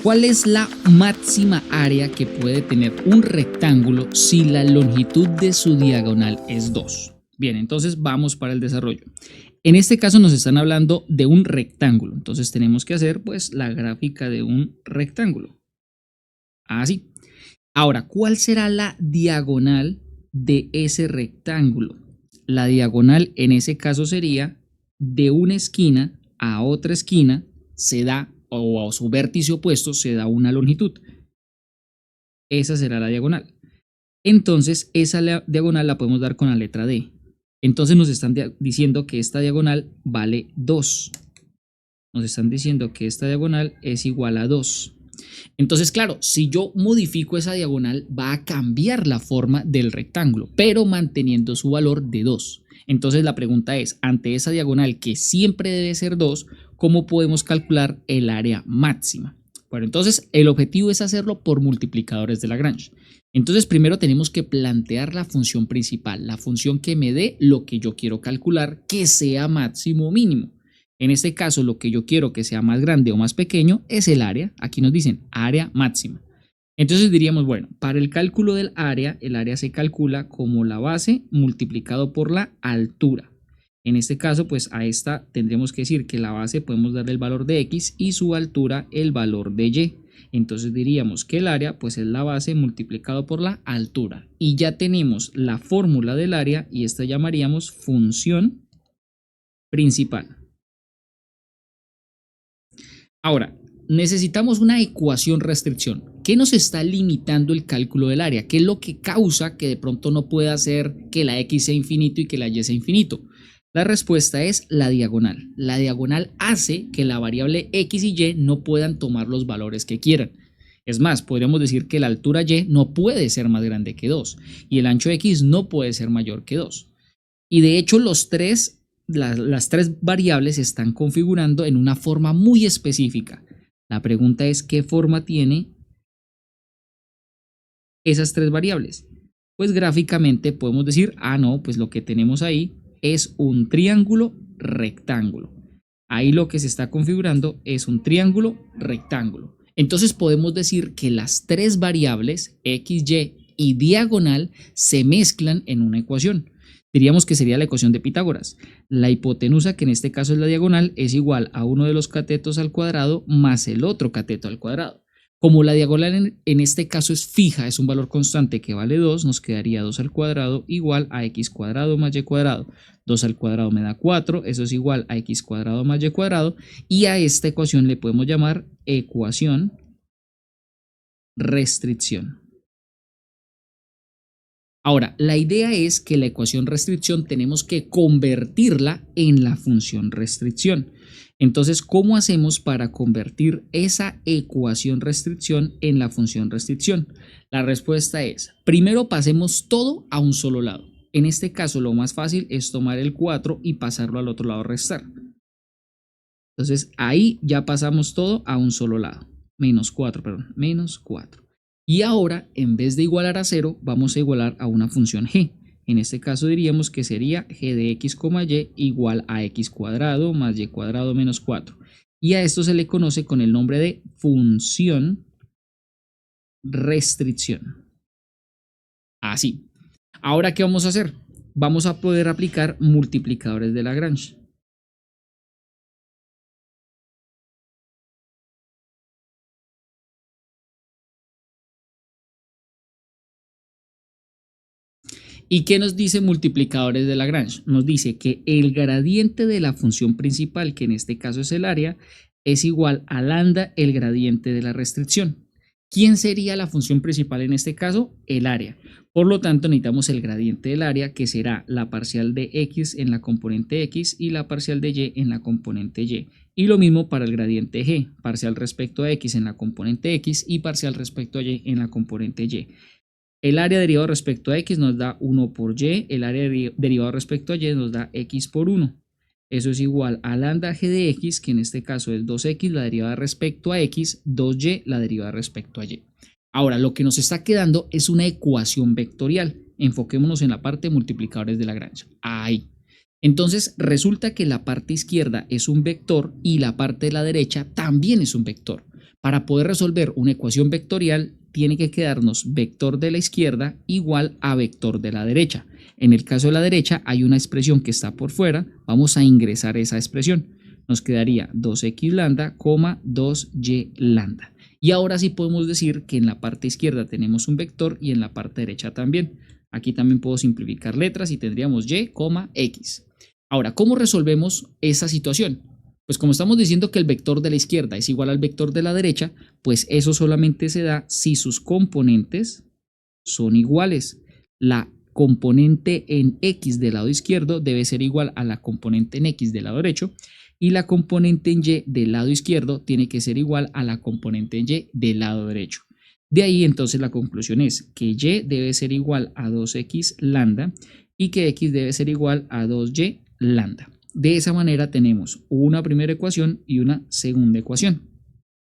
¿Cuál es la máxima área que puede tener un rectángulo si la longitud de su diagonal es 2? Bien, entonces vamos para el desarrollo. En este caso nos están hablando de un rectángulo, entonces tenemos que hacer pues la gráfica de un rectángulo. Así. Ahora, ¿cuál será la diagonal de ese rectángulo? La diagonal en ese caso sería de una esquina a otra esquina se da, o a su vértice opuesto se da una longitud. Esa será la diagonal. Entonces, esa diagonal la podemos dar con la letra D. Entonces nos están diciendo que esta diagonal vale 2. Nos están diciendo que esta diagonal es igual a 2. Entonces, claro, si yo modifico esa diagonal, va a cambiar la forma del rectángulo, pero manteniendo su valor de 2. Entonces, la pregunta es, ante esa diagonal que siempre debe ser 2, ¿cómo podemos calcular el área máxima? Bueno, entonces, el objetivo es hacerlo por multiplicadores de Lagrange. Entonces, primero tenemos que plantear la función principal, la función que me dé lo que yo quiero calcular, que sea máximo o mínimo. En este caso, lo que yo quiero que sea más grande o más pequeño es el área. Aquí nos dicen área máxima. Entonces diríamos, bueno, para el cálculo del área, el área se calcula como la base multiplicado por la altura. En este caso, pues a esta tendremos que decir que la base podemos darle el valor de x y su altura el valor de y. Entonces diríamos que el área pues es la base multiplicado por la altura. Y ya tenemos la fórmula del área y esta llamaríamos función principal. Ahora, necesitamos una ecuación restricción. ¿Qué nos está limitando el cálculo del área? ¿Qué es lo que causa que de pronto no pueda hacer que la x sea infinito y que la y sea infinito? La respuesta es la diagonal. La diagonal hace que la variable x y y no puedan tomar los valores que quieran. Es más, podríamos decir que la altura y no puede ser más grande que 2 y el ancho x no puede ser mayor que 2. Y de hecho las tres variables se están configurando en una forma muy específica. La pregunta es ¿qué forma tiene esas tres variables? Pues gráficamente podemos decir, no, pues lo que tenemos ahí es un triángulo rectángulo. Ahí lo que se está configurando es un triángulo rectángulo. Entonces podemos decir que las tres variables x, y diagonal se mezclan en una ecuación. Diríamos que sería la ecuación de Pitágoras. La hipotenusa, que en este caso es la diagonal, es igual a uno de los catetos al cuadrado más el otro cateto al cuadrado. Como la diagonal en este caso es fija, es un valor constante que vale 2, nos quedaría 2 al cuadrado igual a x cuadrado más y cuadrado. 2 al cuadrado me da 4, eso es igual a x cuadrado más y cuadrado. Y a esta ecuación le podemos llamar ecuación restricción. Ahora, la idea es que la ecuación restricción tenemos que convertirla en la función restricción. Entonces, ¿cómo hacemos para convertir esa ecuación restricción en la función restricción? La respuesta es, primero pasemos todo a un solo lado. En este caso, lo más fácil es tomar el 4 y pasarlo al otro lado, restar. Entonces, ahí ya pasamos todo a un solo lado. Menos 4. Y ahora, en vez de igualar a 0, vamos a igualar a una función g. En este caso diríamos que sería g de x, y igual a x cuadrado más y cuadrado menos 4. Y a esto se le conoce con el nombre de función restricción. Así. Ahora, ¿qué vamos a hacer? Vamos a poder aplicar multiplicadores de Lagrange. ¿Y qué nos dice multiplicadores de Lagrange? Nos dice que el gradiente de la función principal, que en este caso es el área, es igual a lambda el gradiente de la restricción. ¿Quién sería la función principal en este caso? El área. Por lo tanto, necesitamos el gradiente del área, que será la parcial de x en la componente x y la parcial de y en la componente y. Y lo mismo para el gradiente g, parcial respecto a x en la componente x y parcial respecto a y en la componente y. El área derivado respecto a x nos da 1 por y, el área derivado respecto a y nos da x por 1. Eso es igual a lambda g de x, que en este caso es 2x la derivada respecto a x, 2y la derivada respecto a y. Ahora, lo que nos está quedando es una ecuación vectorial. Enfoquémonos en la parte de multiplicadores de Lagrange. Ahí. Entonces, resulta que la parte izquierda es un vector y la parte de la derecha también es un vector. Para poder resolver una ecuación vectorial, tiene que quedarnos vector de la izquierda igual a vector de la derecha. En el caso de la derecha hay una expresión que está por fuera, vamos a ingresar esa expresión. Nos quedaría 2x lambda, 2y lambda. Y ahora sí podemos decir que en la parte izquierda tenemos un vector y en la parte derecha también. Aquí también puedo simplificar letras y tendríamos y, x. Ahora, ¿cómo resolvemos esa situación? Pues como estamos diciendo que el vector de la izquierda es igual al vector de la derecha, pues eso solamente se da si sus componentes son iguales. La componente en x del lado izquierdo debe ser igual a la componente en x del lado derecho y la componente en y del lado izquierdo tiene que ser igual a la componente en y del lado derecho. De ahí entonces la conclusión es que y debe ser igual a 2x lambda y que x debe ser igual a 2y lambda. De esa manera tenemos una primera ecuación y una segunda ecuación.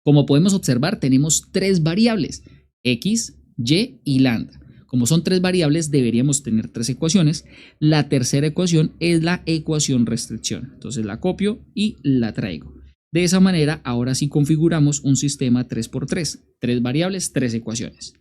Como podemos observar, tenemos tres variables, x, y y lambda. Como son tres variables, deberíamos tener tres ecuaciones. La tercera ecuación es la ecuación restricción. Entonces la copio y la traigo. De esa manera, ahora sí configuramos un sistema 3×3. Tres variables, tres ecuaciones.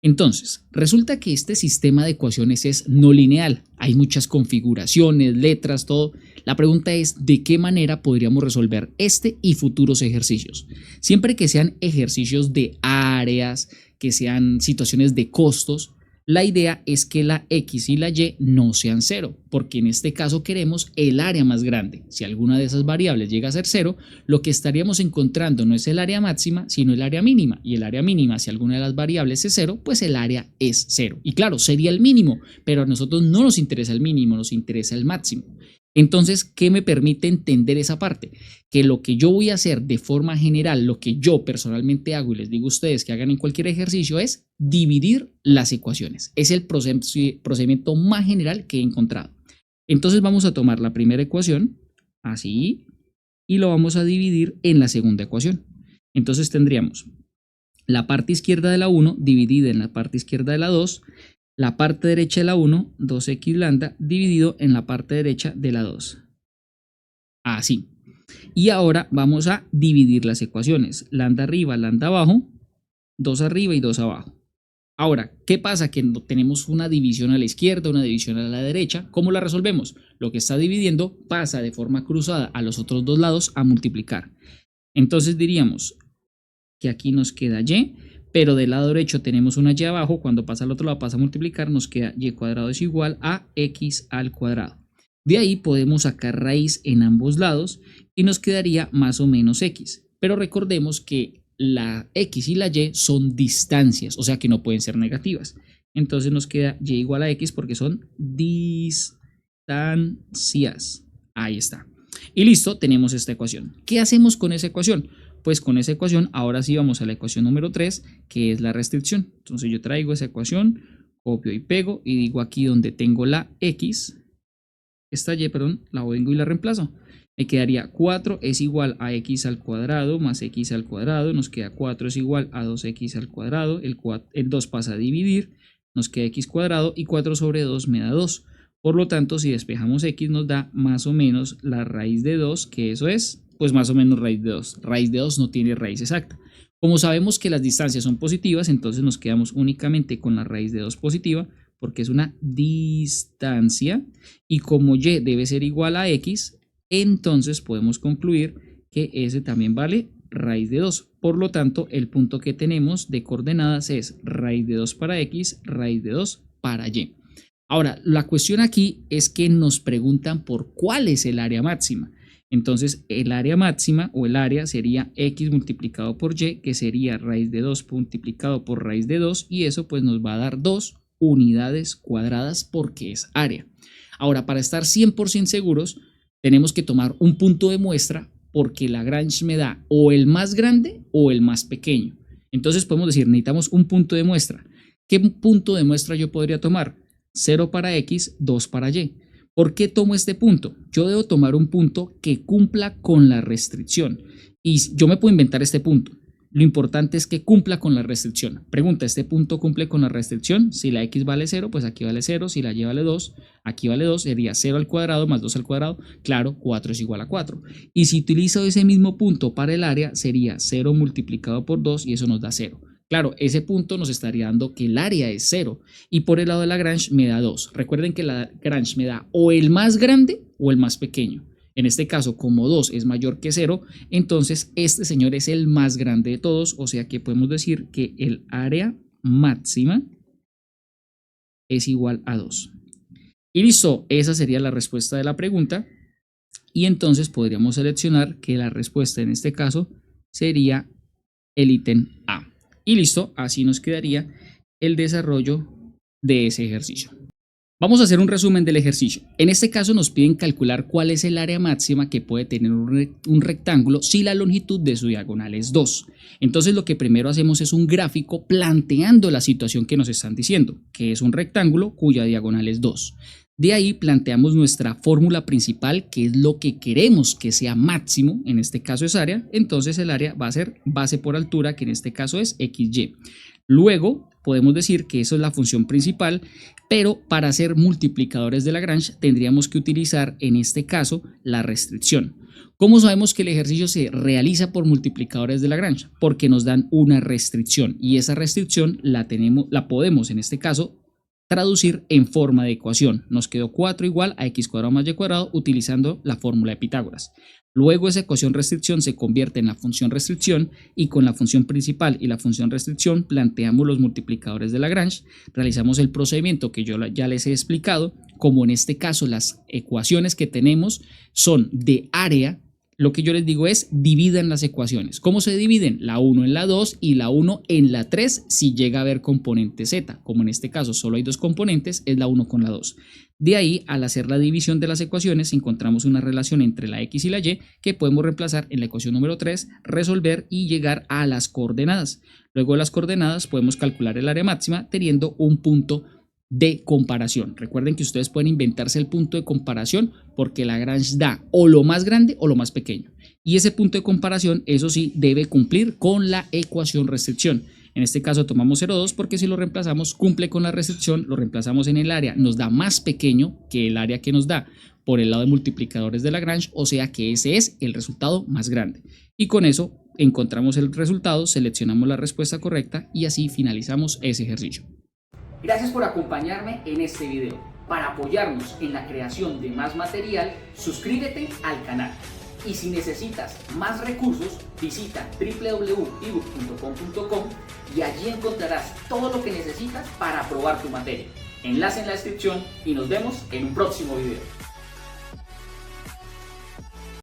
Entonces, resulta que este sistema de ecuaciones es no lineal. Hay muchas configuraciones, letras, todo. La pregunta es, ¿de qué manera podríamos resolver este y futuros ejercicios? Siempre que sean ejercicios de áreas, que sean situaciones de costos, la idea es que la x y la y no sean cero, porque en este caso queremos el área más grande. Si alguna de esas variables llega a ser cero, lo que estaríamos encontrando no es el área máxima, sino el área mínima. Y el área mínima, si alguna de las variables es cero, pues el área es cero. Y claro, sería el mínimo, pero a nosotros no nos interesa el mínimo, nos interesa el máximo. Entonces, ¿qué me permite entender esa parte? Que lo que yo voy a hacer de forma general, lo que yo personalmente hago y les digo a ustedes que hagan en cualquier ejercicio es dividir las ecuaciones. Es el procedimiento más general que he encontrado. Entonces vamos a tomar la primera ecuación, así, y lo vamos a dividir en la segunda ecuación. Entonces tendríamos la parte izquierda de la 1 dividida en la parte izquierda de la 2, la parte derecha de la 1, 2x lambda, dividido en la parte derecha de la 2. Así. Y ahora vamos a dividir las ecuaciones. Lambda arriba, lambda abajo, 2 arriba y 2 abajo. Ahora, ¿qué pasa? Que no tenemos una división a la izquierda, una división a la derecha. ¿Cómo la resolvemos? Lo que está dividiendo pasa de forma cruzada a los otros dos lados a multiplicar. Entonces diríamos que aquí nos queda y, pero del lado derecho tenemos una y abajo, cuando pasa al otro lado pasa a multiplicar, nos queda y cuadrado es igual a x al cuadrado. De ahí podemos sacar raíz en ambos lados y nos quedaría más o menos x. Pero recordemos que la x y la y son distancias, o sea que no pueden ser negativas. Entonces nos queda y igual a x porque son distancias. Ahí está. Y listo, tenemos esta ecuación. ¿Qué hacemos con esa ecuación? Pues con esa ecuación, ahora sí vamos a la ecuación número 3, que es la restricción. Entonces yo traigo esa ecuación, copio y pego y digo aquí donde tengo la x, esta y, perdón, la vengo y la reemplazo. Me quedaría 4 es igual a x al cuadrado más x al cuadrado, nos queda 4 es igual a 2x al cuadrado, el 2 pasa a dividir, nos queda x cuadrado y 4 sobre 2 me da 2. Por lo tanto, si despejamos x nos da más o menos la raíz de 2, que eso es, pues más o menos raíz de 2. Raíz de 2 no tiene raíz exacta. Como sabemos que las distancias son positivas, entonces nos quedamos únicamente con la raíz de 2 positiva, porque es una distancia, y como y debe ser igual a x, entonces podemos concluir que ese también vale raíz de 2. Por lo tanto, el punto que tenemos de coordenadas es raíz de 2 para x, raíz de 2 para y. Ahora, la cuestión aquí es que nos preguntan por cuál es el área máxima. Entonces, el área máxima o el área sería x multiplicado por y, que sería raíz de 2 multiplicado por raíz de 2, y eso pues nos va a dar 2 unidades cuadradas porque es área. Ahora, para estar 100% seguros, tenemos que tomar un punto de muestra porque Lagrange me da o el más grande o el más pequeño. Entonces podemos decir, necesitamos un punto de muestra. ¿Qué punto de muestra yo podría tomar? 0 para x, 2 para y. ¿Por qué tomo este punto? Yo debo tomar un punto que cumpla con la restricción. Y yo me puedo inventar este punto. Lo importante es que cumpla con la restricción. Pregunta, ¿este punto cumple con la restricción? Si la x vale 0, pues aquí vale 0. Si la y vale 2, aquí vale 2. Sería 0 al cuadrado más 2 al cuadrado. Claro, 4 es igual a 4. Y si utilizo ese mismo punto para el área, sería 0 multiplicado por 2 y eso nos da 0. Claro, ese punto nos estaría dando que el área es 0 y por el lado de Lagrange me da 2. Recuerden que Lagrange me da o el más grande o el más pequeño. En este caso, como 2 es mayor que 0, entonces este señor es el más grande de todos, o sea que podemos decir que el área máxima es igual a 2. Y listo, esa sería la respuesta de la pregunta y entonces podríamos seleccionar que la respuesta en este caso sería el ítem A. Y listo, así nos quedaría el desarrollo de ese ejercicio. Vamos a hacer un resumen del ejercicio. En este caso nos piden calcular cuál es el área máxima que puede tener un rectángulo si la longitud de su diagonal es 2. Entonces lo que primero hacemos es un gráfico planteando la situación que nos están diciendo, que es un rectángulo cuya diagonal es 2. De ahí planteamos nuestra fórmula principal, que es lo que queremos que sea máximo, en este caso es área, entonces el área va a ser base por altura, que en este caso es XY. Luego podemos decir que eso es la función principal, pero para hacer multiplicadores de Lagrange tendríamos que utilizar en este caso la restricción. ¿Cómo sabemos que el ejercicio se realiza por multiplicadores de Lagrange? Porque nos dan una restricción y esa restricción la podemos en este caso traducir en forma de ecuación. Nos quedó 4 igual a x cuadrado más y cuadrado utilizando la fórmula de Pitágoras. Luego esa ecuación restricción se convierte en la función restricción y con la función principal y la función restricción planteamos los multiplicadores de Lagrange, realizamos el procedimiento que yo ya les he explicado, como en este caso las ecuaciones que tenemos son de área. Lo que yo les digo es dividan las ecuaciones. ¿Cómo se dividen? La 1 en la 2 y la 1 en la 3 si llega a haber componente z. Como en este caso solo hay dos componentes, es la 1 con la 2. De ahí, al hacer la división de las ecuaciones, encontramos una relación entre la x y la y que podemos reemplazar en la ecuación número 3, resolver y llegar a las coordenadas. Luego de las coordenadas podemos calcular el área máxima teniendo un punto de comparación. Recuerden que ustedes pueden inventarse el punto de comparación porque Lagrange da o lo más grande o lo más pequeño. Y ese punto de comparación, eso sí, debe cumplir con la ecuación restricción. En este caso tomamos 0,2 porque si lo reemplazamos cumple con la restricción, lo reemplazamos en el área, nos da más pequeño que el área que nos da por el lado de multiplicadores de Lagrange, o sea que ese es el resultado más grande. Y con eso encontramos el resultado, seleccionamos la respuesta correcta y así finalizamos ese ejercicio. Gracias por acompañarme en este video. Para apoyarnos en la creación de más material, suscríbete al canal. Y si necesitas más recursos, visita www.ebook.com.co y allí encontrarás todo lo que necesitas para aprobar tu materia. Enlace en la descripción y nos vemos en un próximo video.